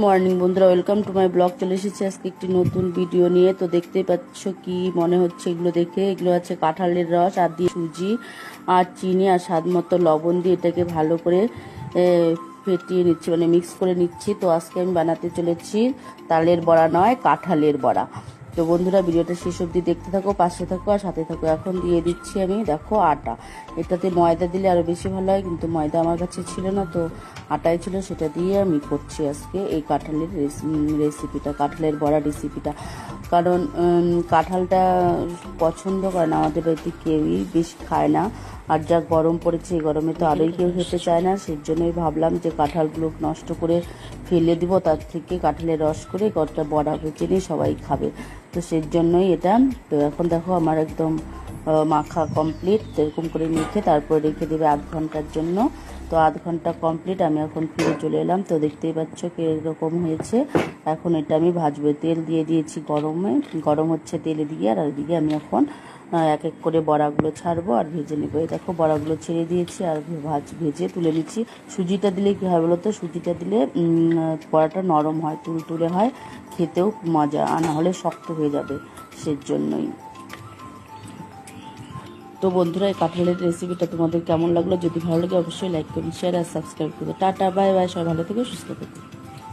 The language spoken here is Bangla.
মর্নিং বন্ধুরা, ওয়েলকাম টু মাই ব্লগ। চলে এসেছি আজকে একটি নতুন ভিডিও নিয়ে। তো দেখতেই পাচ্ছ কি মনে হচ্ছে এগুলো দেখে। এগুলো আছে কাঁঠালের রস আর দিয়ে সুজি আর চিনি আর স্বাদ মতো লবণ দিয়ে এটাকে ভালো করে ফেটিয়ে নিচ্ছি, মানে মিক্স করে নিচ্ছি। তো আজকে আমি বানাতে চলেছি তালের বড়া নয়, কাঁঠালের বড়া। তো বন্ধুরা, ভিডিওটা শেষ অবধি দেখতে থাকো, পাশে থাকো আর সাথে থাকো। এখন দিয়ে দিচ্ছি আমি, দেখো, আটা। এটাতে ময়দা দিলে আরও বেশি ভালো হয়, কিন্তু ময়দা আমার কাছে ছিল না, তো আটাই ছিল, সেটা দিয়ে আমি করছি আজকে এই কাঁঠালের রেসিপিটা, কাঁঠালের বড়া রেসিপিটা। কারণ কাঁঠালটা পছন্দ করে না আমাদের বাড়িতে, কেউই বেশি খায় না। আর যা গরম পড়েছে, এই গরমে তো আরোই কেউ খেতে চায় না। সেই জন্যই ভাবলাম যে কাঁঠালগুলো নষ্ট করে ফেলে দিব, তার থেকে কাঁঠালের রস করে কতটা বড়া ভেজে নিয়ে সবাই খাবে। তো সেই জন্যই এটা। তো এখন দেখো আমার একদম মাখা কমপ্লিট। এরকম করে মেখে তারপর রেখে দেবে আধ ঘন্টার জন্য। তো আধ ঘন্টা কমপ্লিট, আমি এখন ফিরে চলে এলাম। তো দেখতেই পাচ্ছ কীরকম হয়েছে। এখন এটা আমি ভাজবো। তেল দিয়ে দিয়েছি গরম হচ্ছে, তেলে দিয়ে। আর ওইদিকে আমি এখন এক এক করে বড়াগুলো ছাড়বো আর ভেজে নেবো। এই দেখো বড়াগুলো ছেড়ে দিয়েছি আর ভেজে তুলে নিচ্ছি। সুজিটা দিলে কী হয় বলো তো, সুজিটা দিলে বড়াটা নরম হয়, তুলতুলে হয়, খেতেও মজা, আর না হলে শক্ত হয়ে যাবে, সেজন্যই। তো বন্ধুরা, এই কাঁঠালের রেসিপিটা তোমাদের কেমন লাগলো? যদি ভালো লাগে অবশ্যই লাইক করুন, শেয়ার আর সাবস্ক্রাইব করবে। টাটা, বাই বাই, সবাই ভালো থেকে সুস্থ থেকো।